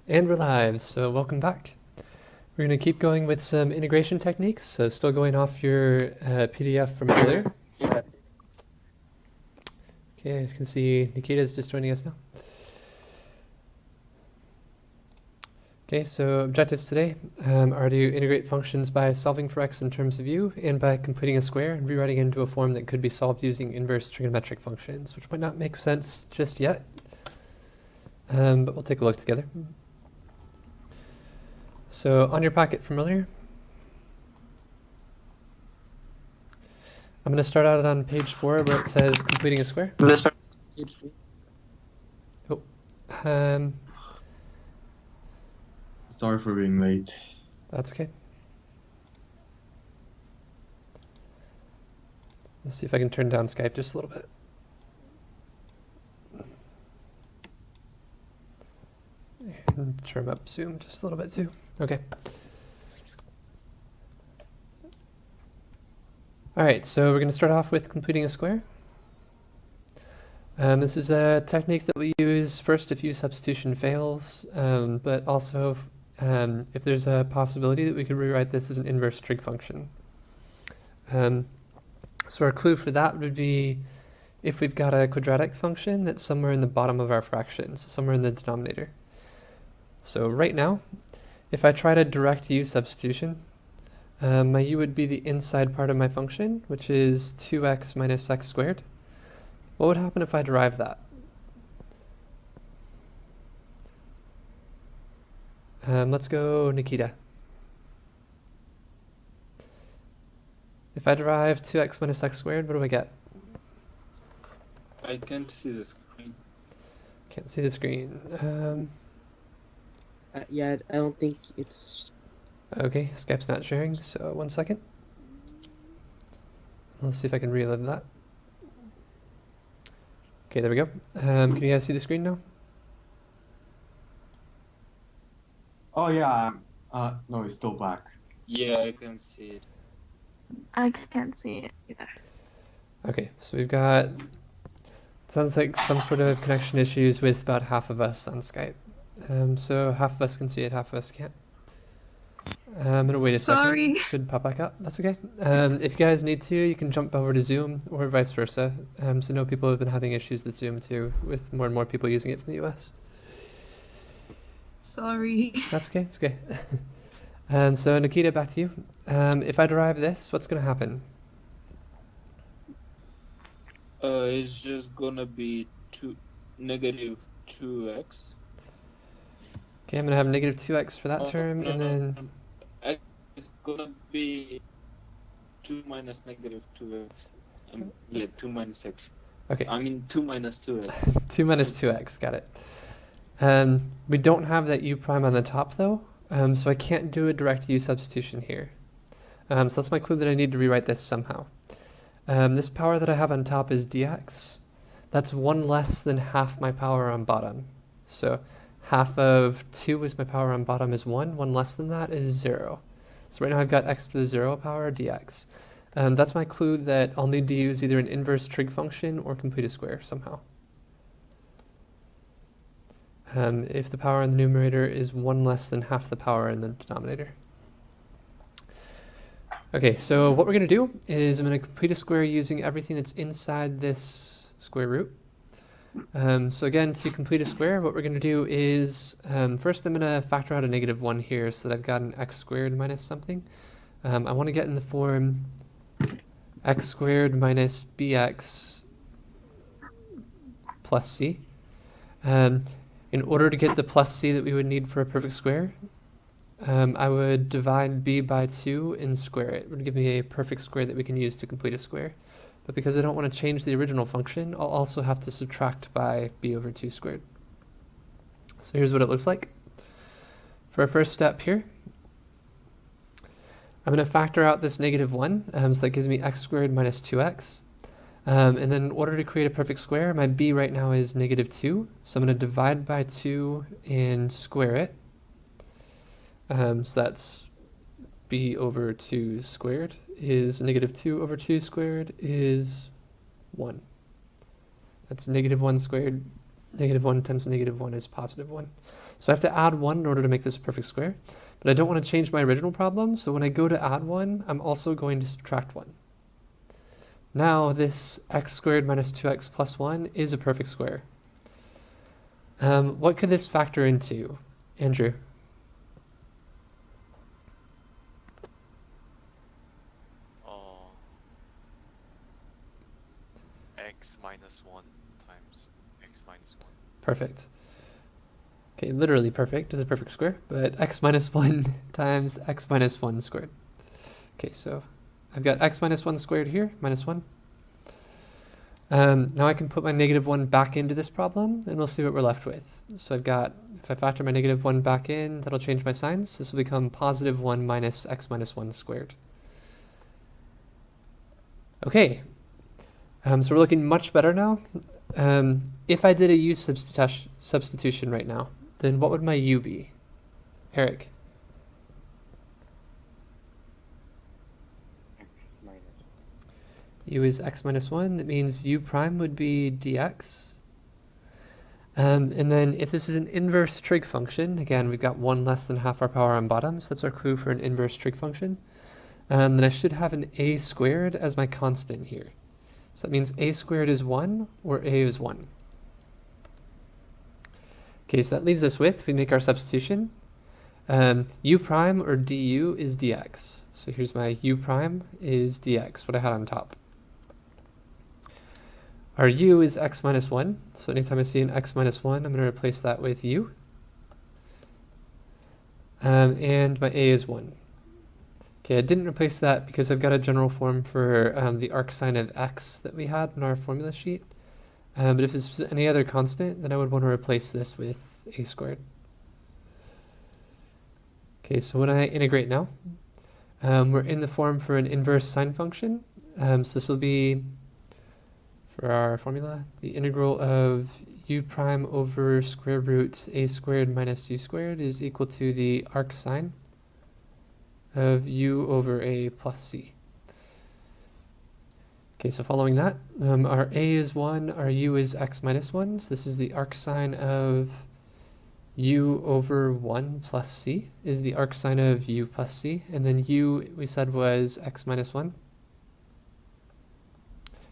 And we're live, so welcome back. We're going to keep going with some integration techniques, so still going off your PDF from earlier. Okay, you can see Nikita's just joining us now. Okay, so objectives today are to integrate functions by solving for x in terms of u and by completing a square and rewriting it into a form that could be solved using inverse trigonometric functions, which might not make sense just yet, but we'll take a look together. So on your packet from earlier, I'm going to start out on page 4 where it says completing a square. Oh, Sorry for being late. that's okay. Let's see if I can turn down Skype just a little bit. And turn up Zoom just a little bit too. Okay. All right, so we're going to start off with completing a square. This is a technique that we use first if u substitution fails, but also if there's a possibility that we could rewrite this as an inverse trig function. So our clue for that would be if we've got a quadratic function that's somewhere in the bottom of our fraction, so somewhere in the denominator. So right now, if I try to direct u substitution, my u would be the inside part of my function, which is 2x minus x squared. What would happen if I derive that? Let's go Nikita. If I derive 2x minus x squared, what do I get? I can't see the screen. Can't see the screen. Yeah, I don't think it's... Okay, Skype's not sharing, so 1 second. Let's see if I can reload that. Okay, there we go. Can you guys see the screen now? Oh yeah, no, it's still black. Yeah, I can see it. I can't see it either. Okay, so we've got, sounds like some sort of connection issues with about half of us on Skype. So half of us can see it, half of us can't. I'm gonna wait a Sorry. second. Should pop back up. That's okay. If you guys need to, you can jump over to Zoom or vice versa. So I know people have been having issues with Zoom too, with more and more people using it from the US. Sorry. That's okay. It's okay. So Nikita, back to you. If I derive this, what's gonna happen? It's just gonna be negative 2x. Okay, I'm gonna have negative 2x for that term, and then X is gonna be 2 minus negative 2x. Yeah, 2 minus x. okay, I mean 2 minus 2x. 2 minus 2x. Got it. We don't have that u prime on the top though, so I can't do a direct u substitution here. So that's my clue that I need to rewrite this somehow. This power that I have on top is dx. That's 1 less than half my power on bottom. So half of 2 is my power on bottom is 1. 1 less than that is 0. So right now I've got x to the 0 power dx. That's my clue that I'll need to use either an inverse trig function or complete a square somehow. If the power in the numerator is 1 less than half the power in the denominator. Okay, so what we're going to do is I'm going to complete a square using everything that's inside this square root. So again, to complete a square, what we're going to do is, first I'm going to factor out a negative 1 here so that I've got an x squared minus something. I want to get in the form x squared minus bx plus c. In order to get the plus c that we would need for a perfect square, I would divide b by 2 and square it. It would give me a perfect square that we can use to complete a square. But because I don't want to change the original function, I'll also have to subtract by b over 2 squared. So here's what it looks like. For our first step here, I'm going to factor out this negative 1, so that gives me x squared minus 2x. And then in order to create a perfect square, my b right now is negative 2, so I'm going to divide by 2 and square it. So that's b over 2 squared is negative 2 over 2 squared is 1. That's negative 1 squared -1 times -1 is +1. So I have to add 1 in order to make this a perfect square. But I don't want to change my original problem, so when I go to add 1, I'm also going to subtract 1. Now this x squared minus 2x plus 1 is a perfect square. What could this factor into, Andrew? X minus 1 times x minus 1. Perfect. Okay, literally perfect is a perfect square, but x minus 1 times x minus 1 squared. Okay, so I've got x minus 1 squared here, minus 1. Now I can put my -1 back into this problem, and we'll see what we're left with. So I've got, if I factor my -1 back in, that'll change my signs. This will become +1 minus x minus 1 squared. Okay, so we're looking much better now. If I did a u substitution right now, then what would my u be? Eric? X minus. U is x minus 1. That means u prime would be dx. And then if this is an inverse trig function, again, we've got 1 less than half our power on bottom, so that's our clue for an inverse trig function. Then I should have an a squared as my constant here. So that means a squared is 1 or a is 1. Okay, so that leaves us with, we make our substitution. U prime or du is dx. So here's my u prime is dx, what I had on top. Our u is x minus 1. So anytime I see an x minus 1, I'm going to replace that with u. And my a is 1. Okay, I didn't replace that because I've got a general form for the arcsine of x that we had in our formula sheet. But if this was any other constant, then I would want to replace this with a squared. Okay, so when I integrate now, we're in the form for an inverse sine function. So this will be, for our formula, the integral of u prime over square root a squared minus u squared is equal to the arcsine of u over a plus c. Okay, so following that, our a is 1, our u is x minus 1. So this is the arcsine of u over 1 plus c is the arcsine of u plus c. And then u, we said, was x minus 1.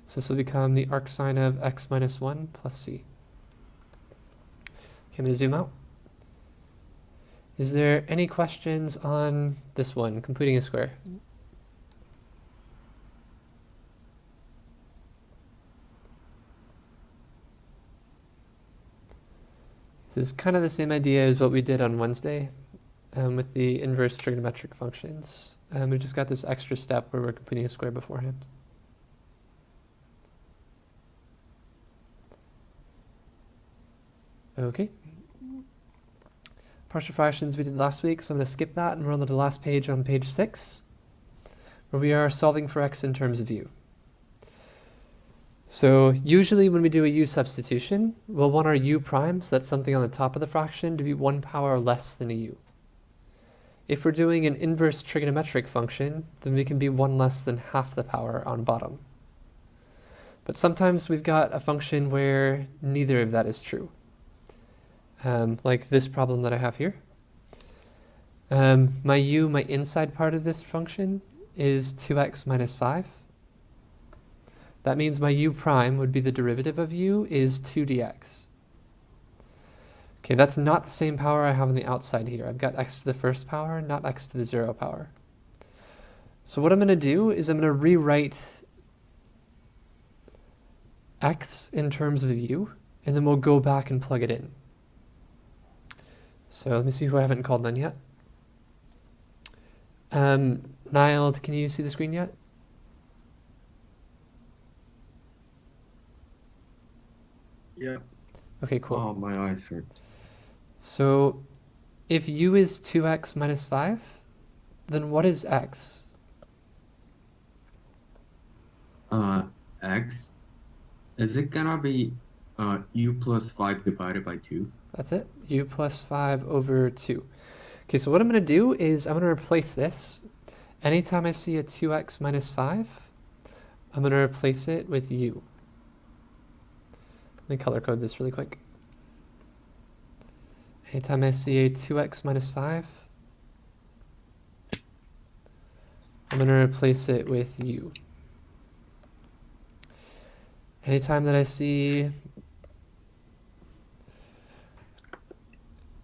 So this will become the arcsine of x minus 1 plus c. Okay, I'm going to zoom out. Is there any questions on this one, completing a square? This is kind of the same idea as what we did on Wednesday with the inverse trigonometric functions. We've just got this extra step where we're completing a square beforehand. Okay. Partial fractions we did last week, so I'm going to skip that and we're on to the last page on page 6, where we are solving for x in terms of u. So usually when we do a u substitution, we'll want our u prime, so that's something on the top of the fraction, to be 1 power less than a u. If we're doing an inverse trigonometric function, then we can be 1 less than half the power on bottom. But sometimes we've got a function where neither of that is true. Like this problem that I have here. My u, my inside part of this function, is 2x minus 5. That means my u prime would be the derivative of u is 2 dx. Okay, that's not the same power I have on the outside here. I've got x to the first power, not x to the 0 power. So what I'm going to do is I'm going to rewrite x in terms of u, and then we'll go back and plug it in. So let me see who I haven't called then yet. Niall, can you see the screen yet? Yeah. Okay, cool. Oh, my eyes hurt. So if u is 2x minus 5, then what is x? X. Is it gonna be u plus 5 divided by 2? That's it, u plus 5 over 2. Okay, so what I'm going to do is I'm going to replace this. Anytime I see a 2x minus 5, I'm going to replace it with u. Let me color code this really quick. Anytime I see a 2x minus 5, I'm going to replace it with u. Anytime that I see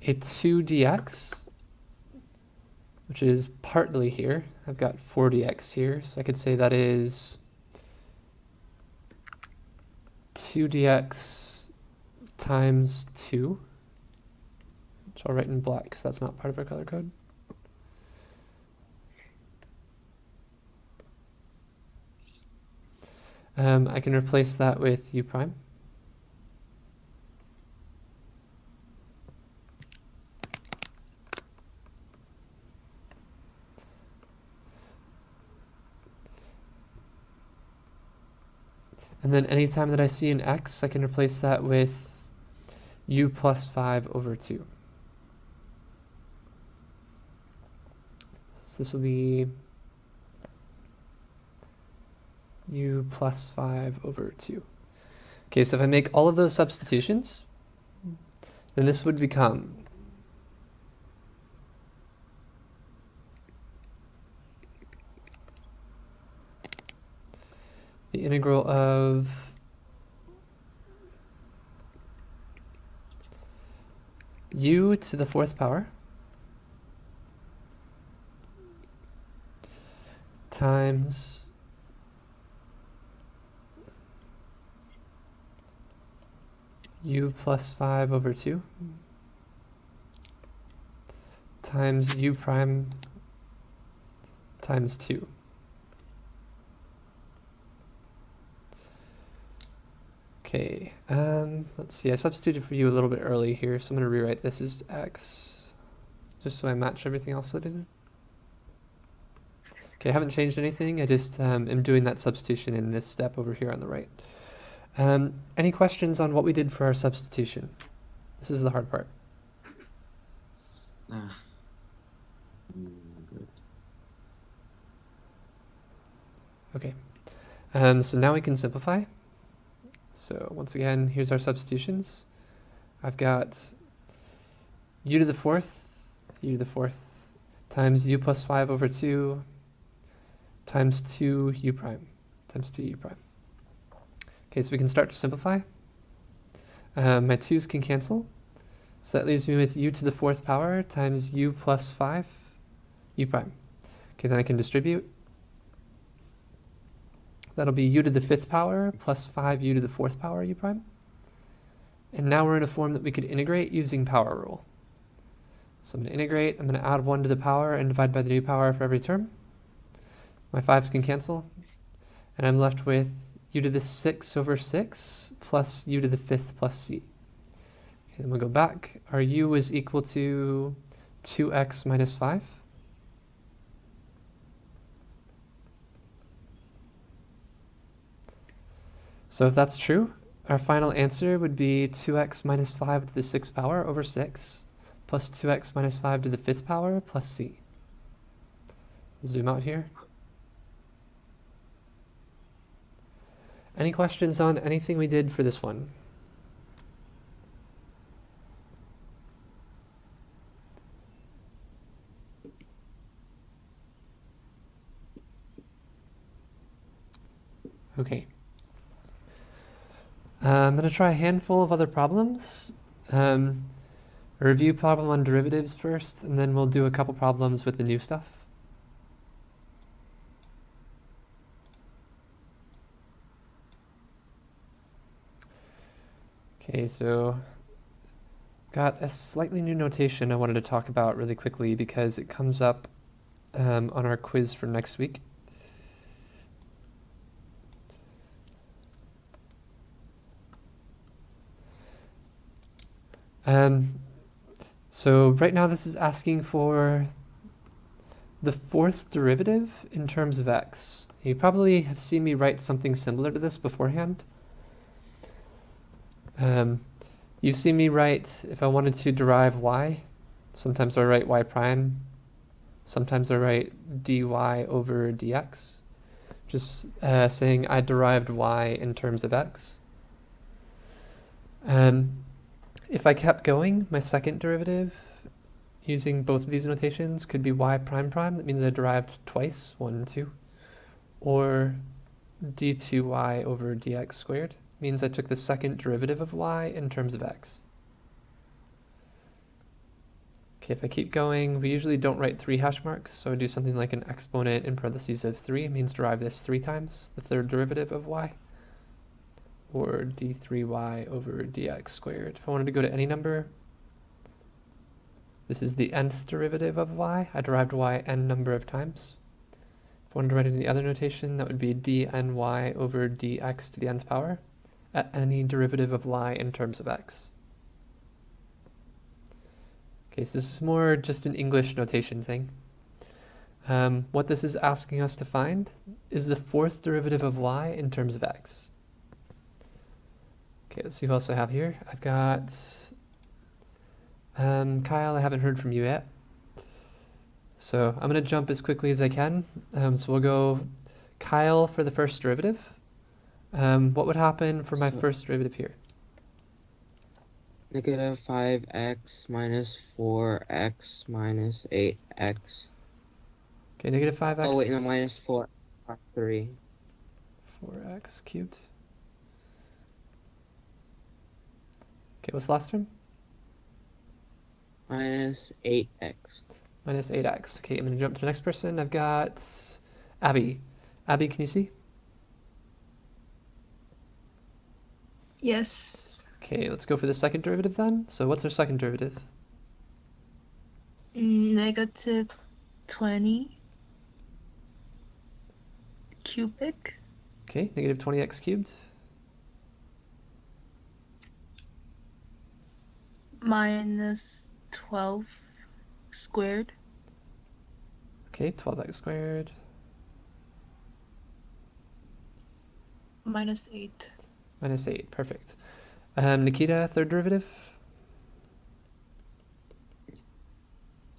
a 2dx, which is partly here, I've got 4dx here, so I could say that is 2dx times 2, which I'll write in black because that's not part of our color code. I can replace that with u prime. And then anytime that I see an x, I can replace that with u plus 5 over 2. So this will be u plus 5 over 2. Okay, so if I make all of those substitutions, then this would become the integral of u to the 4th power times u plus 5 over 2 times u prime times 2. Okay, let's see, I substituted for u a little bit early here, so I'm going to rewrite this as x, just so I match everything else that I did. Okay, I haven't changed anything, I just am doing that substitution in this step over here on the right. Any questions on what we did for our substitution? This is the hard part. Good. Okay, so now we can simplify. So once again, here's our substitutions. I've got u to the 4th times u plus 5 over 2 times 2 u prime times 2 u prime. Okay, so we can start to simplify. My 2's can cancel. So that leaves me with u to the 4th power times u plus 5 u prime. Okay, then I can distribute. That'll be u to the 5th power plus 5u to the 4th power u prime. And now we're in a form that we could integrate using power rule. So I'm going to integrate, I'm going to add 1 to the power and divide by the new power for every term. My 5's can cancel. And I'm left with u to the 6 over 6 plus u to the 5th plus c. Okay, then we'll go back. Our u is equal to 2x minus 5. So if that's true, our final answer would be 2x minus 5 to the 6th power over 6 plus 2x minus 5 to the 5th power plus c. Zoom out here. Any questions on anything we did for this one? Okay. I'm going to try a handful of other problems. A review problem on derivatives first, and then we'll do a couple problems with the new stuff. Okay, so got a slightly new notation I wanted to talk about really quickly because it comes up on our quiz for next week. So right now this is asking for the 4th derivative in terms of x. You probably have seen me write something similar to this beforehand. You've seen me write, if I wanted to derive y, sometimes I write y prime, sometimes I write dy over dx, just saying I derived y in terms of x. And if I kept going, my second derivative using both of these notations could be y prime prime. That means I derived twice, 1, 2. Or d2y over dx squared means I took the second derivative of y in terms of x. Okay, if I keep going, we usually don't write 3 hash marks, so I do something like an exponent in parentheses of 3. It means derive this 3 times, the third derivative of y. Or d3y over dx squared. If I wanted to go to any number, this is the nth derivative of y. I derived y n number of times. If I wanted to write it in the other notation, that would be dny over dx to the nth power at any derivative of y in terms of x. Okay, so this is more just an English notation thing. What this is asking us to find is the fourth derivative of y in terms of x. Okay, let's see who else I have here. I've got Kyle, I haven't heard from you yet. So I'm going to jump as quickly as I can. So we'll go Kyle for the first derivative. What would happen for my first derivative here? Negative 5x minus 4x minus 8x. Okay, negative 5x. Oh wait, no, minus 4, 3. 4x cubed. Okay, what's the last term? Minus 8x. Minus 8x. Okay, I'm going to jump to the next person. I've got Abby. Abby, can you see? Yes. Okay, let's go for the second derivative then. So what's our second derivative? Negative 20 cubic Okay, negative 20x cubed. minus 12 squared Okay, 12x squared. minus 8. Minus 8, perfect. Nikita, third derivative?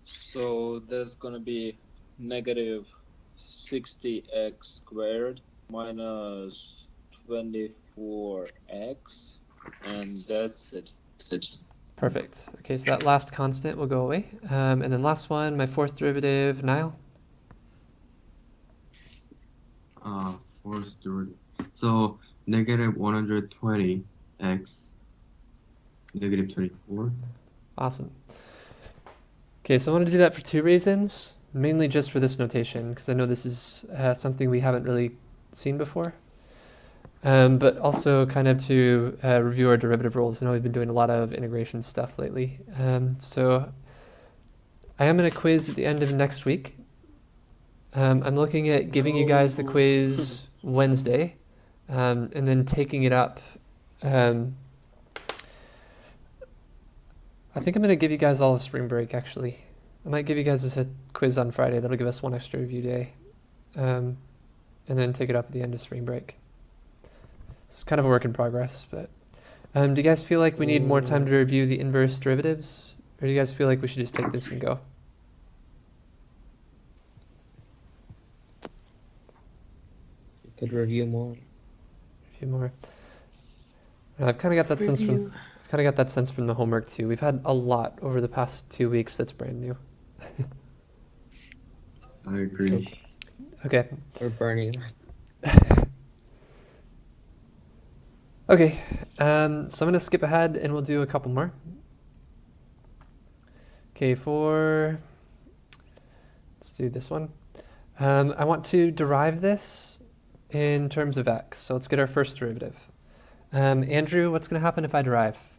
So there's gonna be negative 60x squared minus 24x, and that's it. Perfect. Okay, so that last constant will go away. And then last one, my fourth derivative, Niall. Fourth derivative. So negative 120x negative 24. Awesome. Okay, so I want to do that for 2 reasons. Mainly just for this notation, because I know this is something we haven't really seen before. But also kind of to review our derivative rules. I know we've been doing a lot of integration stuff lately. So I am in a quiz at the end of next week. I'm looking at giving you guys the quiz Wednesday, and then taking it up. I think I'm going to give you guys all of spring break, actually. I might give you guys a quiz on Friday. That'll give us 1 extra review day. And then take it up at the end of spring break. It's kind of a work in progress, but do you guys feel like we need more time to review the inverse derivatives? Or do you guys feel like we should just take this and go? You could review more. A few more. I've kind of got that sense from the homework too. We've had a lot over the past 2 weeks that's brand new. I agree. Okay. We're burning. Okay. So I'm gonna skip ahead and we'll do a couple more. Okay, let's do this one. I want to derive this in terms of x. So let's get our first derivative. Andrew, what's going to happen if I derive?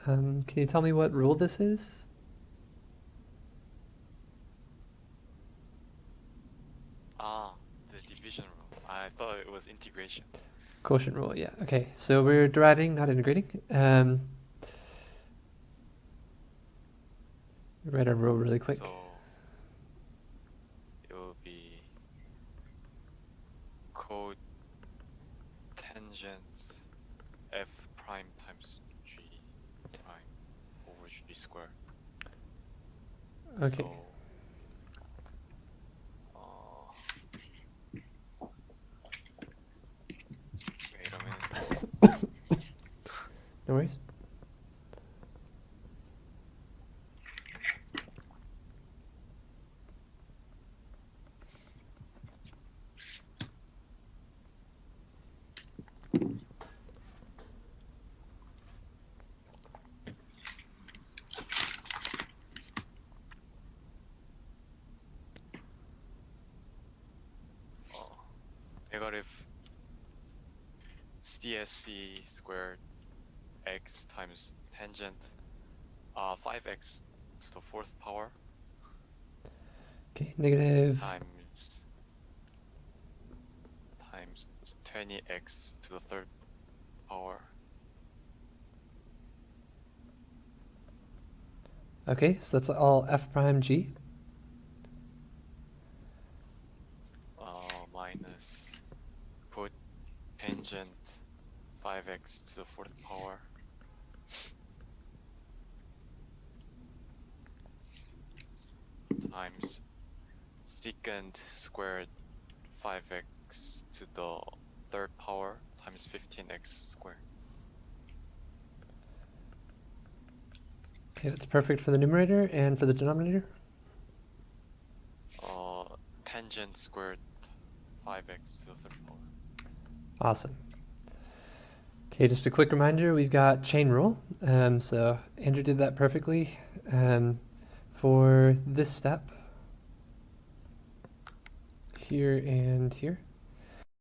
Can you tell me what rule this is? The division rule. I thought it was integration. Quotient rule, yeah. Okay, so we're deriving, not integrating. Write our rule really quick. So it will be tangent f prime times g prime over g squared. Okay. So, wait a minute. No worries. negative CSC squared x times tangent 5x to the fourth power Okay, negative. times 20x to the third power. Okay, so that's all f prime g. Minus put tangent 5x to the fourth power times secant squared 5x to the third power times 15x squared. Okay, that's perfect for the numerator, and for the denominator? Tangent squared 5x to the third power. Awesome. Okay, just a quick reminder, we've got chain rule. So Andrew did that perfectly. For this step, here and here,